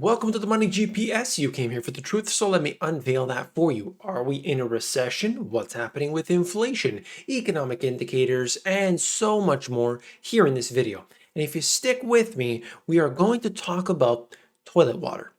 Welcome to the Money GPS. You came here for the truth, so let me unveil that for you. Are we in a recession? What's happening with inflation, economic indicators, and so much more here in this video. And if you stick with me, we are going to talk about toilet water.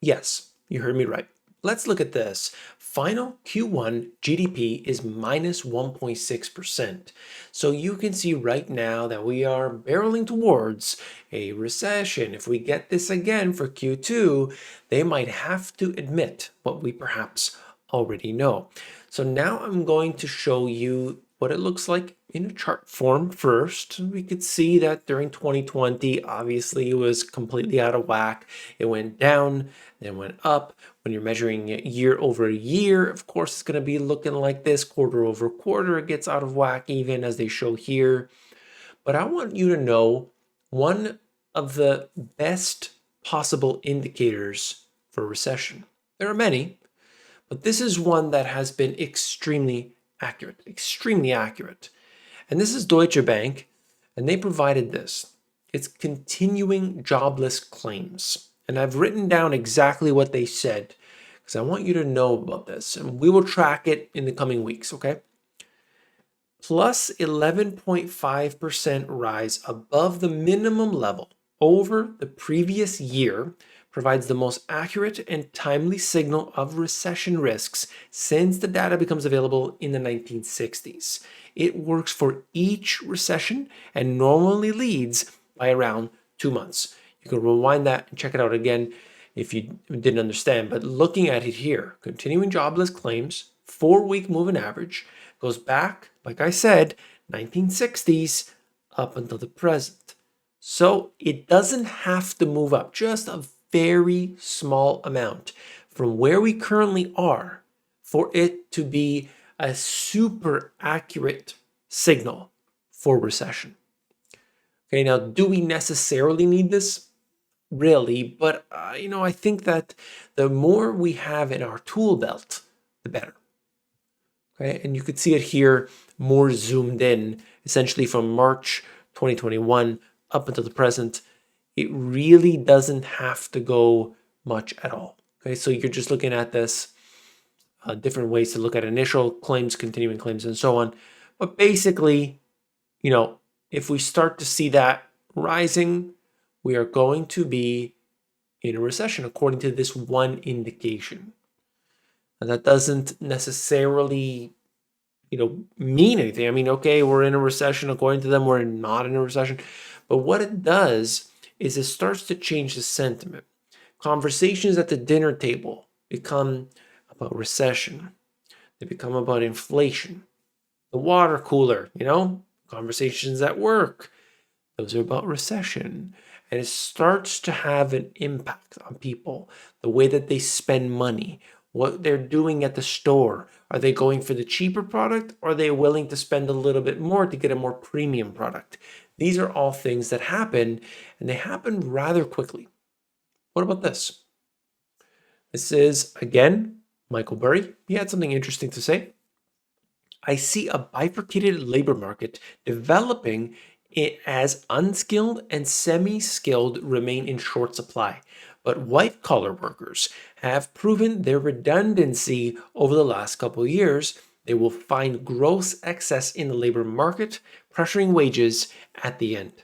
Yes, you heard me right. Let's look at this. Final Q1 GDP is minus 1.6%. So you can see right now that we are barreling towards a recession. If we get this again for Q2, they might have to admit what we perhaps already know. So now I'm going to show you what it looks like in a chart form first. We could see that during 2020, obviously it was completely out of whack. It went down, then went up. When you're measuring it year over year, of course, it's going to be looking like this. Quarter over quarter, it gets out of whack even as they show here. But I want you to know one of the best possible indicators for recession. There are many, but this is one that has been extremely accurate. And this is Deutsche Bank, and they provided this. It's continuing jobless claims. And I've written down exactly what they said because I want you to know about this. And we will track it in the coming weeks, okay? Plus 11.5% rise above the minimum level over the previous year provides the most accurate and timely signal of recession risks since the data becomes available in the 1960s. It works for each recession and normally leads by around 2 months. You can rewind that and check it out again if you didn't understand. But looking at it here, continuing jobless claims, 4-week moving average, goes back, like I said, 1960s up until the present. So it doesn't have to move up, just a very small amount from where we currently are for it to be a super accurate signal for recession. Okay, now do we necessarily need this? Really, but I think that the more we have in our tool belt, the better. Okay, and you could see it here more zoomed in, essentially from March 2021 up until the present. It really doesn't have to go much at all. Okay, so you're just looking at this, different ways to look at initial claims, continuing claims, and so on. But basically, if we start to see that rising, we are going to be in a recession according to this one indication. And that doesn't necessarily, mean anything. I mean, okay, we're in a recession. According to them, we're not in a recession. But what it does is it starts to change the sentiment. Conversations at the dinner table become about recession. They become about inflation. The water cooler, conversations at work. Those are about recession. And it starts to have an impact on people, the way that they spend money, what they're doing at the store. Are they going for the cheaper product, or are they willing to spend a little bit more to get a more premium product? These are all things that happen, and they happen rather quickly. What about this? This is, again, Michael Burry. He had something interesting to say. I see a bifurcated labor market developing as unskilled and semi-skilled remain in short supply. But white-collar workers have proven their redundancy over the last couple of years. They will find gross excess in the labor market, pressuring wages at the end.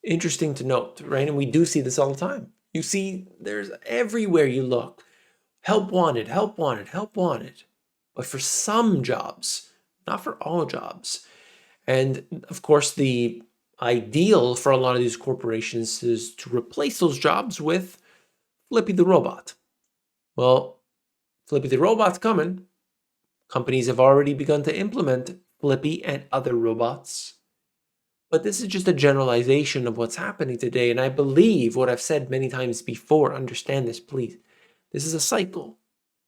Interesting to note, right? And we do see this all the time. You see, there's everywhere you look. Help wanted, help wanted, help wanted. But for some jobs, not for all jobs. And of course, the ideal for a lot of these corporations is to replace those jobs with Flippy the robot. Well, Flippy the robot's coming. Companies have already begun to implement Flippy and other robots. But this is just a generalization of what's happening today. And I believe what I've said many times before. Understand this, please. This is a cycle.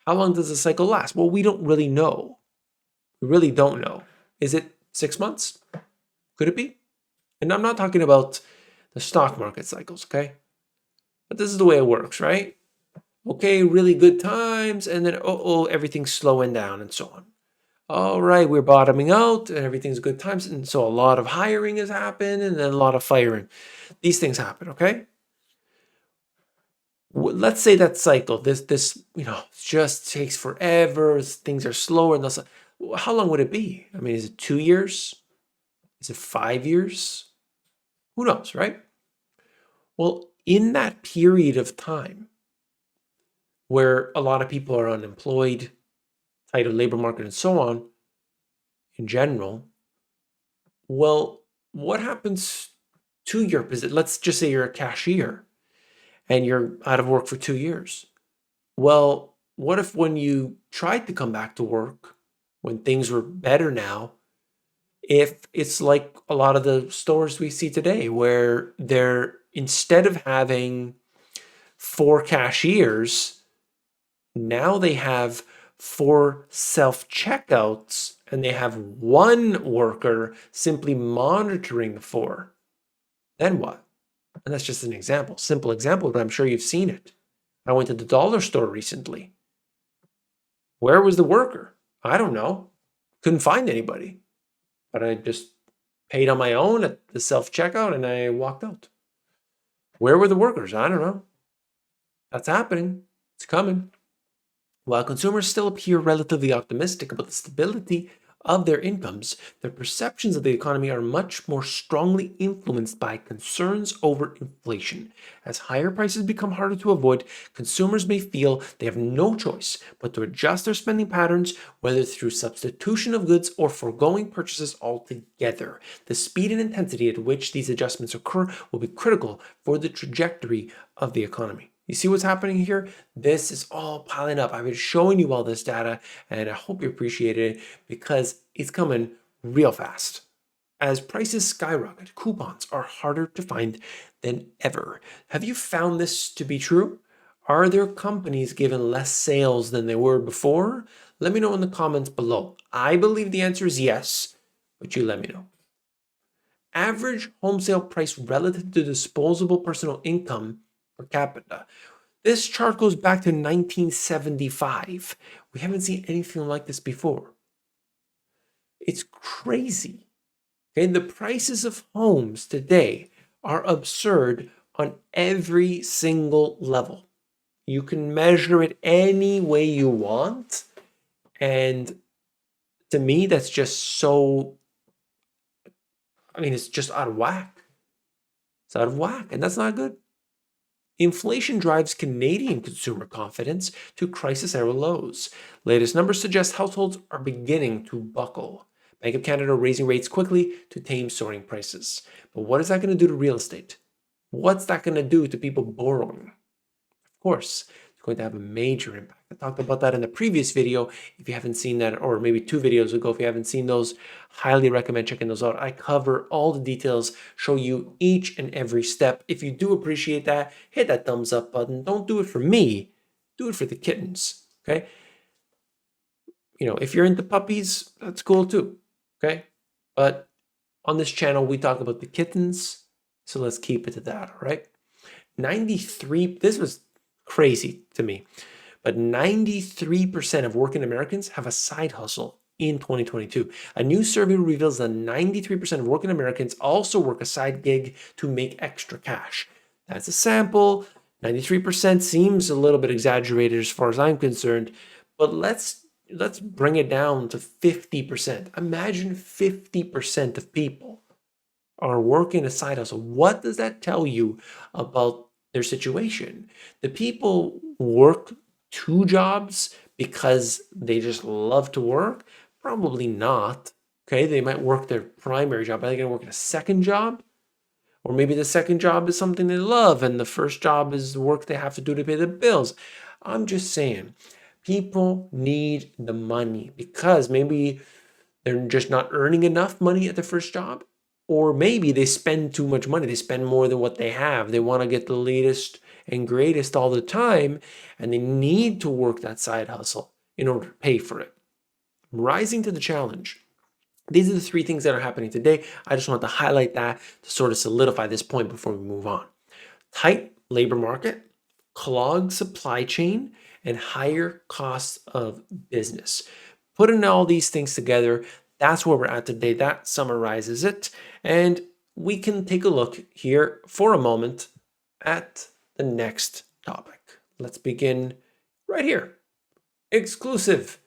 How long does the cycle last? Well, we don't really know. We really don't know. Is it 6 months? Could it be? And I'm not talking about the stock market cycles, okay? But this is the way it works, right? Okay, really good times, and then, everything's slowing down and so on. All right, we're bottoming out, and everything's good times, and so a lot of hiring has happened, and then a lot of firing. These things happen, okay? Let's say that cycle, this just takes forever. Things are slower, and how long would it be? I mean, is it 2 years? Is it 5 years? Who knows, right? Well, in that period of time where a lot of people are unemployed, tight labor market, and so on, in general, well, what happens to your position? Let's just say you're a cashier and you're out of work for 2 years. Well, what if when you tried to come back to work, when things were better now, if it's like a lot of the stores we see today, where they're, instead of having 4 cashiers, now they have 4 self-checkouts and they have one worker simply monitoring the 4. Then what? And that's just an example, simple example, but I'm sure you've seen it. I went to the dollar store recently. Where was the worker? I don't know. Couldn't find anybody. But I just paid on my own at the self-checkout and I walked out. Where were the workers? I don't know. That's happening. It's coming. While consumers still appear relatively optimistic about the stability of their incomes, their perceptions of the economy are much more strongly influenced by concerns over inflation. As higher prices become harder to avoid, consumers may feel they have no choice but to adjust their spending patterns, whether through substitution of goods or foregoing purchases altogether. The speed and intensity at which these adjustments occur will be critical for the trajectory of the economy. You see what's happening here? This is all piling up. I've been showing you all this data, and I hope you appreciate it because it's coming real fast. As prices skyrocket, coupons are harder to find than ever. Have you found this to be true? Are there companies giving less sales than they were before? Let me know in the comments below. I believe the answer is yes, but you let me know. Average home sale price relative to disposable personal income per capita. This chart goes back to 1975. We haven't seen anything like this before. It's crazy. Okay, the prices of homes today are absurd on every single level. You can measure it any way you want. And to me, that's just so, it's just out of whack. It's out of whack, and that's not good. Inflation drives Canadian consumer confidence to crisis-era lows. Latest numbers suggest households are beginning to buckle. Bank of Canada raising rates quickly to tame soaring prices. But what is that going to do to real estate? What's that going to do to people borrowing? Of course, it's going to have a major impact. I talked about that in the previous video. If you haven't seen that, or maybe 2 videos ago, if you haven't seen those, highly recommend checking those out. I cover all the details, show you each and every step. If you do appreciate that, hit that thumbs up button. Don't do it for me. Do it for the kittens, okay? If you're into puppies, that's cool too, okay? But on this channel, we talk about the kittens, so let's keep it to that, all right? 93, this was crazy to me, but 93% of working Americans have a side hustle in 2022. A new survey reveals that 93% of working Americans also work a side gig to make extra cash. That's a sample. 93% seems a little bit exaggerated as far as I'm concerned, but let's bring it down to 50%. Imagine 50% of people are working a side hustle. What does that tell you about their situation? The people work 2 jobs because they just love to work? Probably not. Okay, they might work their primary job. Are they going to work a second job? Or maybe the second job is something they love and the first job is the work they have to do to pay the bills. I'm just saying, people need the money because maybe they're just not earning enough money at the first job. Or maybe they spend too much money. They spend more than what they have. They want to get the latest and greatest all the time, and they need to work that side hustle in order to pay for it. Rising to the challenge. These are the 3 things that are happening today. I just want to highlight that to sort of solidify this point before we move on. Tight labor market, clogged supply chain, and higher costs of business. Putting all these things together, that's where we're at today. That summarizes it. And we can take a look here for a moment at the next topic. Let's begin right here. Exclusive.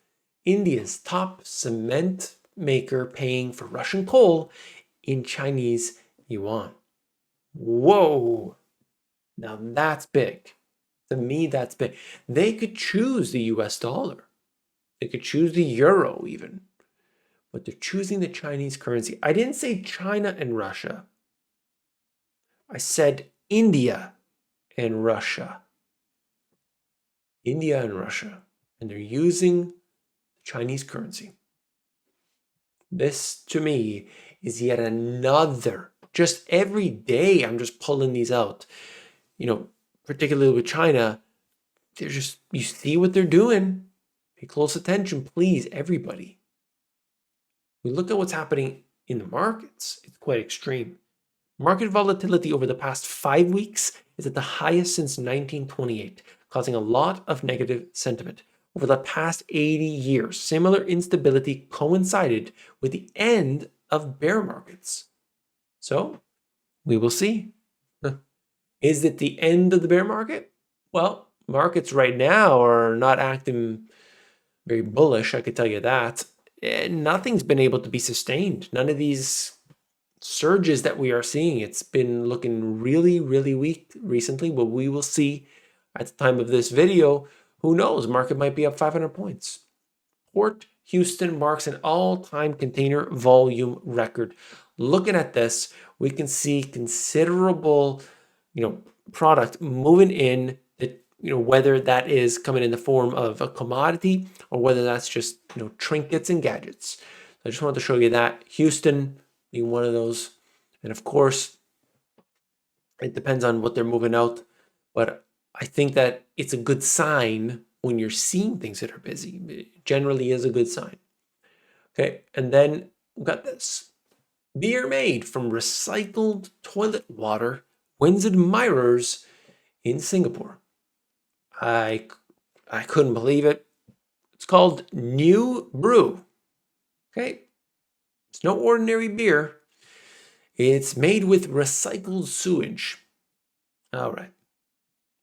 India's top cement maker paying for Russian coal in Chinese yuan. Whoa. Now that's big. To me, that's big. They could choose the US dollar. They could choose the euro even. But they're choosing the Chinese currency. I didn't say China and Russia. I said India and Russia. India and Russia. And they're using Chinese currency. This, to me, is yet another. Just every day, I'm just pulling these out. Particularly with China, they're just, you see what they're doing. Pay close attention, please, everybody. We look at what's happening in the markets. It's quite extreme. Market volatility over the past 5 weeks is at the highest since 1928, causing a lot of negative sentiment. Over the past 80 years, similar instability coincided with the end of bear markets. So, we will see. Is it the end of the bear market? Well, markets right now are not acting very bullish, I could tell you that. Nothing's been able to be sustained. None of these surges that we are seeing, it's been looking really, really weak recently, but we will see at the time of this video. Who knows? Market might be up 500 points. Port Houston marks an all-time container volume record. Looking at this, we can see considerable, product moving in. Whether that is coming in the form of a commodity or whether that's just trinkets and gadgets. I just wanted to show you that Houston being one of those, and of course, it depends on what they're moving out, but I think that it's a good sign when you're seeing things that are busy. It generally is a good sign. Okay, and then we got this. Beer made from recycled toilet water wins admirers in Singapore. I couldn't believe it. It's called New Brew. Okay, it's no ordinary beer. It's made with recycled sewage. All right.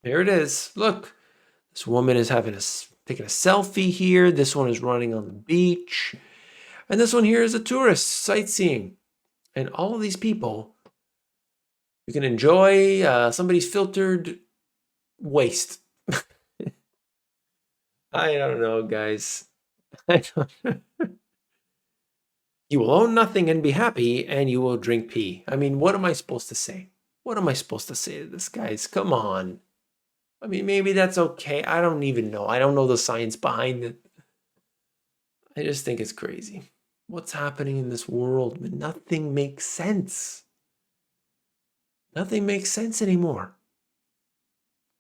There it is. Look, this woman is taking a selfie here. This one is running on the beach. And this one here is a tourist sightseeing. And all of these people, you can enjoy somebody's filtered waste. I don't know, guys. I don't know. You will own nothing and be happy, and you will drink pee. I mean, what am I supposed to say? What am I supposed to say to this, guys? Come on. I mean, maybe that's okay. I don't even know. I don't know the science behind it. I just think it's crazy. What's happening in this world? Nothing makes sense. Nothing makes sense anymore.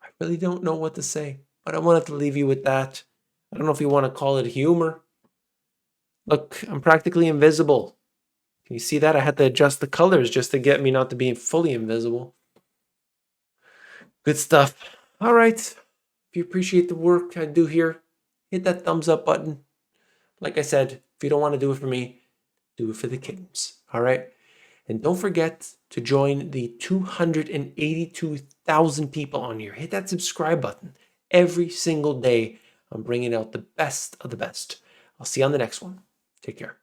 I really don't know what to say, but I wanted to leave you with that. I don't know if you want to call it humor. Look, I'm practically invisible. Can you see that? I had to adjust the colors just to get me not to be fully invisible. Good stuff. All right. If you appreciate the work I do here, hit that thumbs up button. Like I said, if you don't want to do it for me, do it for the kittens. All right. And don't forget to join the 282,000 people on here. Hit that subscribe button. Every single day, I'm bringing out the best of the best. I'll see you on the next one. Take care.